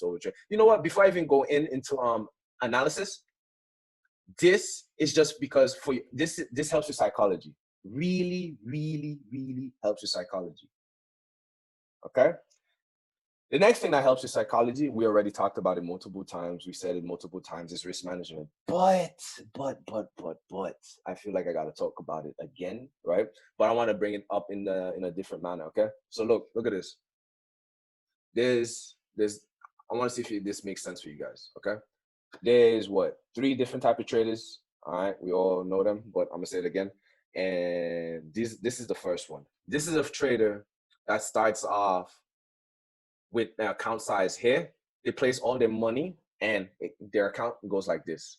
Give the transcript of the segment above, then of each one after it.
overtrade. You know what? Before I even go into analysis, this is just because for you, this helps with psychology. Really, really, really helps with psychology. Okay. The next thing that helps with psychology, we already talked about it multiple times. We said it multiple times, is risk management. But, I feel like I got to talk about it again, right? But I want to bring it up in a different manner, okay? So look at this. I want to see if this makes sense for you guys, okay? There's what? 3 different type of traders, all right? We all know them, but I'm going to say it again. And this is the first one. This is a trader that starts off with their account size here. They place all their money and their account goes like this.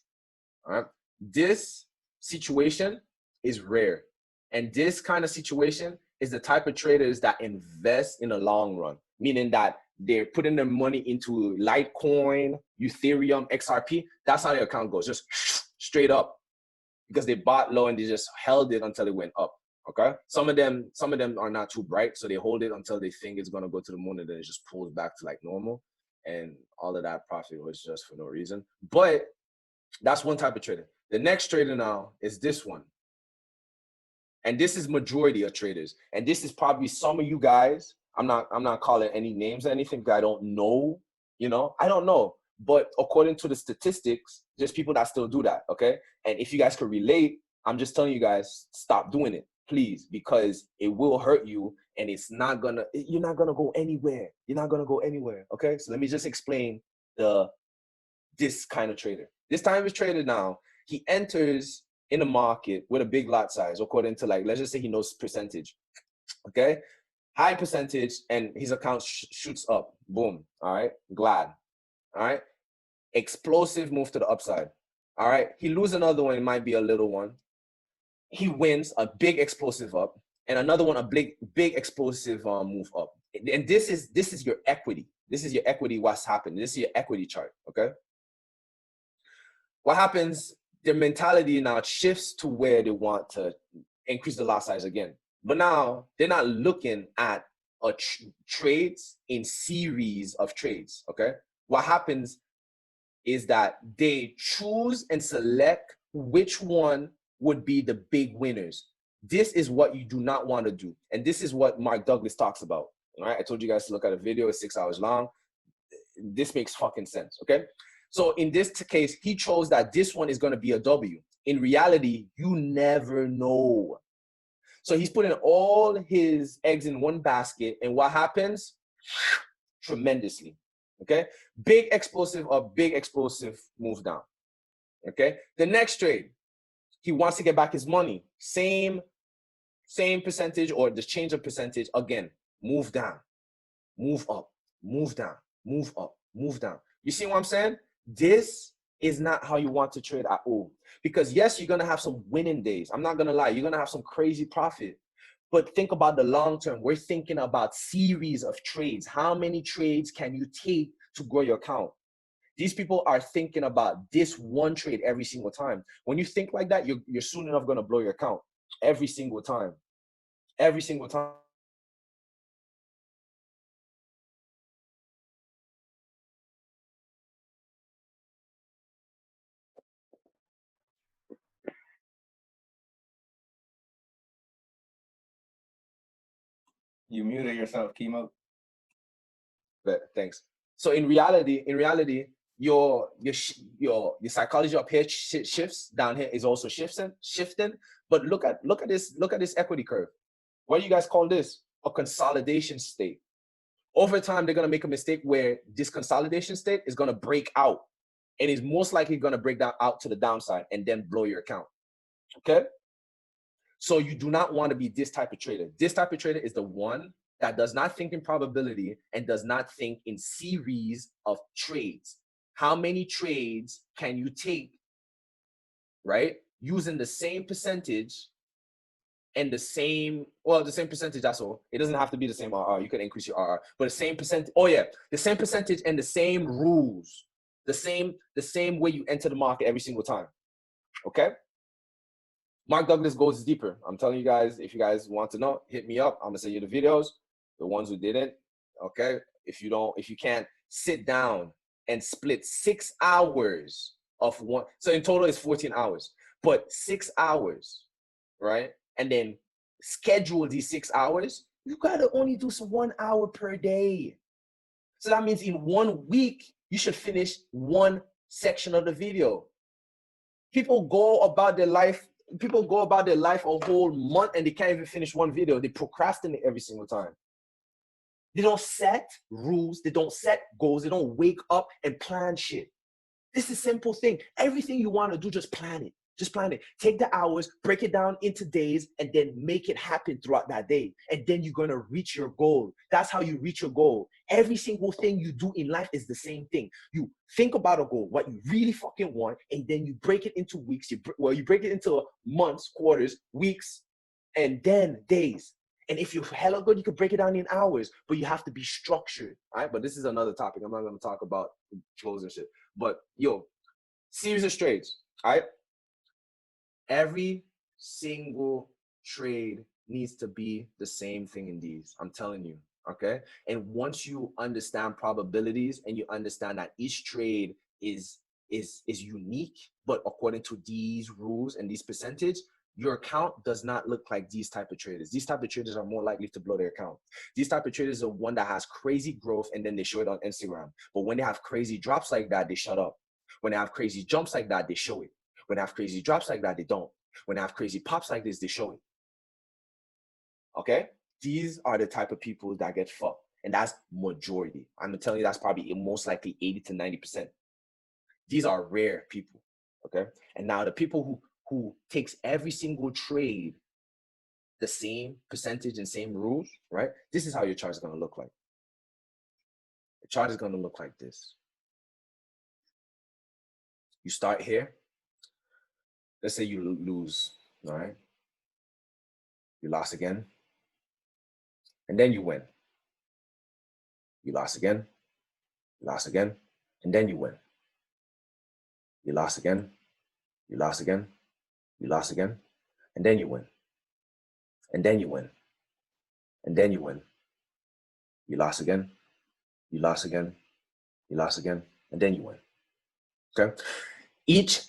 All right. This situation is rare. And this kind of situation is the type of traders that invest in the long run, meaning that they're putting their money into Litecoin, Ethereum, XRP. That's how their account goes, just straight up, because they bought low and they just held it until it went up. Okay, some of them are not too bright, so they hold it until they think it's gonna go to the moon, and then it just pulls back to like normal, and all of that profit was just for no reason. But that's one type of trader. The next trader now is this one, and this is majority of traders, and this is probably some of you guys. I'm not calling any names or anything, because I don't know. I don't know, but according to the statistics, there's people that still do that. Okay, and if you guys could relate, I'm just telling you guys, stop doing it, please, because it will hurt you, and you're not gonna go anywhere. You're not gonna go anywhere. Okay, so let me just explain this kind of trader. This type of trader now, he enters in the market with a big lot size, according to, like, let's just say he knows percentage. Okay, high percentage, and his account shoots up. Boom. All right, glad. All right, explosive move to the upside. All right, he loses another one. It might be a little one. He wins a big explosive up, and another one, a big explosive move up. And this is your equity. This is your equity. What's happened? This is your equity chart. Okay. What happens? Their mentality now shifts to where they want to increase the lot size again. But now they're not looking at trades in series of trades. Okay. What happens is that they choose and select which one would be the big winners. This is what you do not want to do. And this is what Mark Douglas talks about. All right. I told you guys to look at a video. It's 6 hours long. This makes fucking sense. Okay. So in this case, he chose that this one is going to be a W. In reality, you never know. So he's putting all his eggs in one basket. And what happens? Tremendously. Okay. Big explosive up, big explosive move down. Okay. The next trade, he wants to get back his money. Same percentage, or the change of percentage again. Move down, move up, move down, move up, move down. You see what I'm saying? This is not how you want to trade at all. Because yes, you're going to have some winning days. I'm not going to lie. You're going to have some crazy profit. But think about the long term. We're thinking about series of trades. How many trades can you take to grow your account? These people are thinking about this one trade every single time. When you think like that, you're soon enough going to blow your account every single time. Every single time. You muted yourself, Chemo. Thanks. So in reality, your psychology up here shifts, down here is also shifting. But look at this equity curve. What do you guys call this? A consolidation state. Over time, they're gonna make a mistake where this consolidation state is gonna break out, and is most likely gonna break down out to the downside and then blow your account. Okay. So you do not want to be this type of trader. This type of trader is the one that does not think in probability and does not think in series of trades. How many trades can you take, right? Using the same percentage and the same percentage, that's all. It doesn't have to be the same RR. You can increase your RR, but the same percentage. Oh yeah, the same percentage and the same rules. The same way you enter the market every single time. Okay? Mark Douglas goes deeper. I'm telling you guys, if you guys want to know, hit me up. I'm gonna send you the videos. The ones who didn't, okay? If you can't sit down and split 6 hours of one. So in total, it's 14 hours, but 6 hours, right? And then schedule these 6 hours, you gotta only do 1 hour per day. So that means in 1 week, you should finish one section of the video. People go about their life a whole month and they can't even finish one video. They procrastinate every single time. They don't set rules. They don't set goals. They don't wake up and plan shit. This is a simple thing. Everything you want to do, just plan it. Just plan it. Take the hours, break it down into days, and then make it happen throughout that day. And then you're going to reach your goal. That's how you reach your goal. Every single thing you do in life is the same thing. You think about a goal, what you really fucking want, and then you break it into weeks. You break it into months, quarters, weeks, and then days. And if you're hella good, you could break it down in hours, but you have to be structured. All right. But this is another topic. I'm not going to talk about flows and shit. But yo, series of trades. All right. Every single trade needs to be the same thing in these. I'm telling you. Okay. And once you understand probabilities and you understand that each trade is unique, but according to these rules and these percentage, your account does not look like these type of traders. These type of traders are more likely to blow their account. These type of traders are one that has crazy growth and then they show it on Instagram. But when they have crazy drops like that, they shut up. When they have crazy jumps like that, they show it. When they have crazy drops like that, they don't. When they have crazy pops like this, they show it. Okay? These are the type of people that get fucked. And that's majority. I'm telling you, that's probably most likely 80 to 90%. These are rare people. Okay? And now the people who takes every single trade the same percentage and same rules, right? This is how your chart is going to look like. The chart is going to look like this. You start here. Let's say you lose, all right? You lost again. And then you win. You lost again. You lost again. And then you win. You lost again. You lost again. You lost again. And then you win. And then you win. And then you win. You lost again. You lost again. You lost again. And then you win. Okay? Each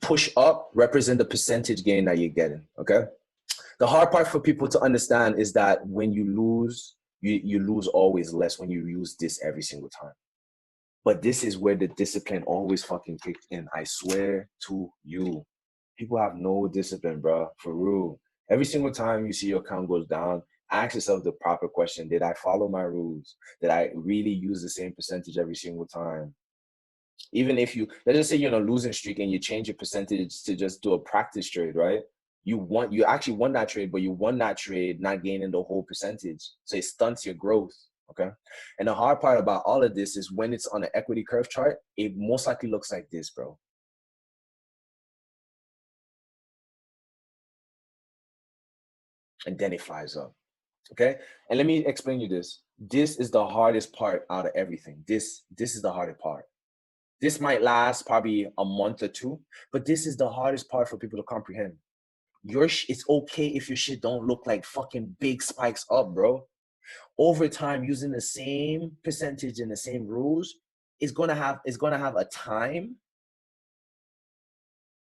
push up represents the percentage gain that you're getting. Okay? The hard part for people to understand is that when you lose, you lose always less when you use this every single time. But this is where the discipline always fucking kicked in. I swear to you. People have no discipline, bro. For real. Every single time you see your account goes down, ask yourself the proper question. Did I follow my rules? Did I really use the same percentage every single time? Even if you, let's just say you're on a losing streak and you change your percentage to just do a practice trade, right? You actually won that trade, but you won that trade not gaining the whole percentage. So it stunts your growth. Okay. And the hard part about all of this is when it's on an equity curve chart, it most likely looks like this, bro. And then it flies up. Okay. And let me explain you this. This is the hardest part out of everything. This is the hardest part. This might last probably a month or two, but this is the hardest part for people to comprehend. It's okay if your shit don't look like fucking big spikes up, bro. Over time, using the same percentage and the same rules, it's gonna have a time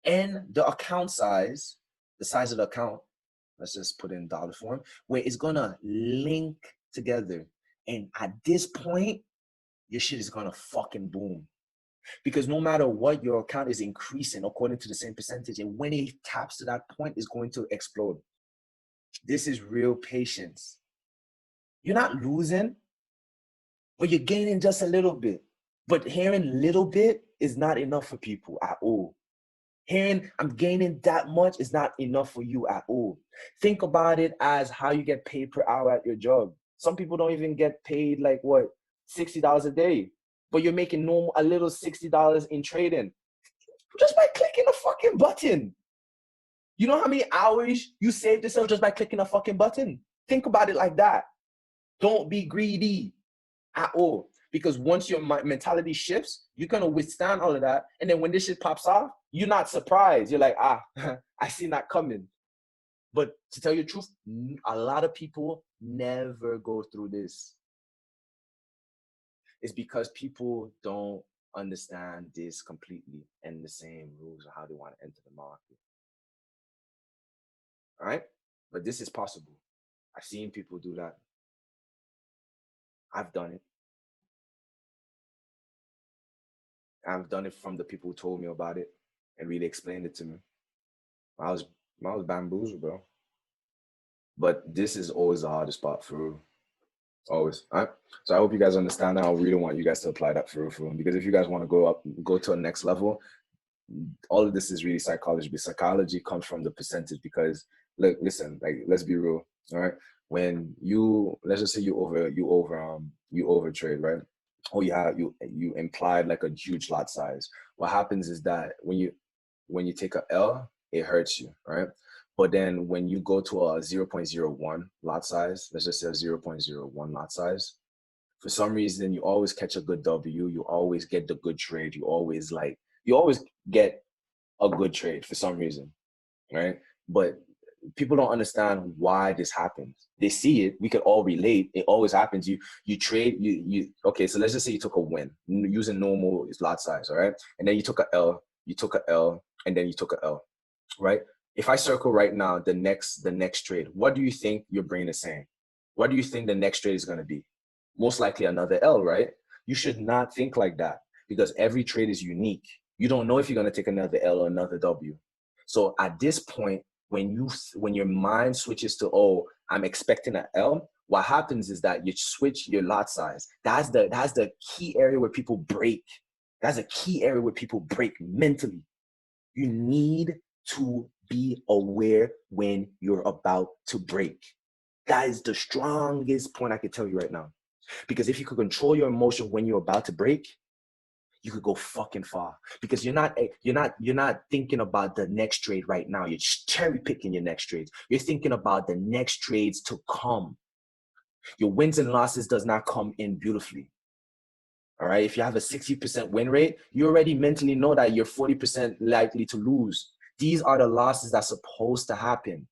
and the account size, the size of the account, let's just put in dollar form, where it's gonna link together. And at this point, your shit is gonna fucking boom. Because no matter what, your account is increasing according to the same percentage. And when it taps to that point, it's going to explode. This is real patience. You're not losing, but you're gaining just a little bit. But hearing little bit is not enough for people at all. Hearing I'm gaining that much is not enough for you at all. Think about it as how you get paid per hour at your job. Some people don't even get paid like what, $60 a day, but you're making a little $60 in trading just by clicking a fucking button. You know how many hours you saved yourself just by clicking a fucking button? Think about it like that. Don't be greedy at all. Because once your mentality shifts, you're going to withstand all of that. And then when this shit pops off, you're not surprised. You're like, I seen that coming. But to tell you the truth, a lot of people never go through this. It's because people don't understand this completely and the same rules of how they want to enter the market. All right? But this is possible. I've seen people do that. I've done it. I've done it from the people who told me about it and really explained it to me. I was bamboozled, bro. But this is always the hardest part for real. Always. All right. So I hope you guys understand that. I really want you guys to apply that for real. Because if you guys want to go to a next level, all of this is really psychology. But psychology comes from the percentage because look, listen, like let's be real. All right. When let's just say you over trade, right? Or you implied like a huge lot size. What happens is that when you take a L, it hurts you, right? But then when you go to a 0.01 lot size, let's just say a 0.01 lot size, for some reason you always catch a good W, you always get the good trade, you always get a good trade for some reason, right? But people don't understand why this happens. They see it, we could all relate. It always happens. You trade, okay, so let's just say you took a win using normal lot size, all right? And then you took a L, and then you took a L, right? If I circle right now the next trade, what do you think your brain is saying? What do you think the next trade is going to be? Most likely another L, right? You should not think like that because every trade is unique. You don't know if you're going to take another L or another W. So at this point, when your mind switches to, oh, I'm expecting an L, what happens is that you switch your lot size. That's the key area where people break. That's a key area where people break mentally. You need to be aware when you're about to break. That is the strongest point I can tell you right now. Because if you could control your emotion when you're about to break, you could go fucking far. Because you're not thinking about the next trade right now. You're just cherry picking your next trades. You're thinking about the next trades to come. Your wins and losses does not come in beautifully. All right. If you have a 60% win rate, you already mentally know that you're 40% likely to lose. These are the losses that's supposed to happen.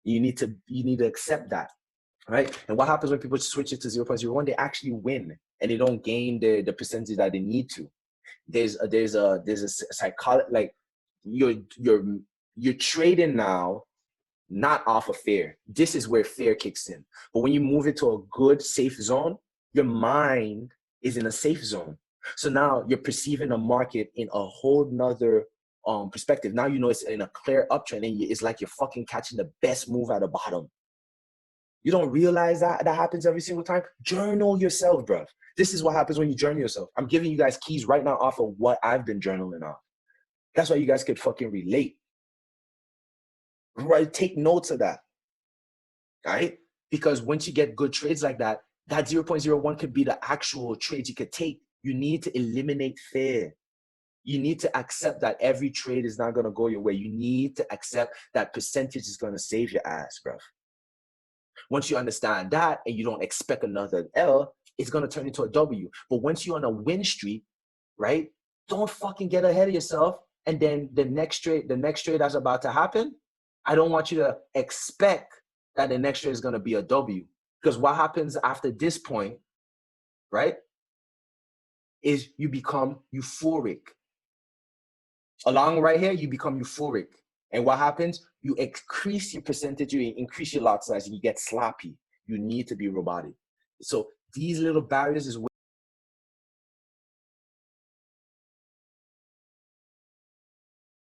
You need to accept that. Right. And what happens when people switch it to 0.01? They actually win and they don't gain the percentage that they need to. There's a psychology, like you're trading now, not off of fear. This is where fear kicks in. But when you move it to a good, safe zone, your mind is in a safe zone. So now you're perceiving the market in a whole nother perspective. Now you know it's in a clear uptrend and it's like you're fucking catching the best move at the bottom. You don't realize that happens every single time? Journal yourself, bro. This is what happens when you journal yourself. I'm giving you guys keys right now off of what I've been journaling off. That's why you guys could fucking relate. Right? Take notes of that. Right? Because once you get good trades like that, that 0.01 could be the actual trades you could take. You need to eliminate fear. You need to accept that every trade is not going to go your way. You need to accept that percentage is going to save your ass, bro. Once you understand that and you don't expect another L, it's going to turn into a W. But once you're on a win streak, right? Don't fucking get ahead of yourself. And then the next trade that's about to happen, I don't want you to expect that the next trade is going to be a W. Because what happens after this point, right, is you become euphoric. Along right here, you become euphoric. And what happens? You increase your percentage, you increase your lot size, and you get sloppy. You need to be robotic. So these little barriers is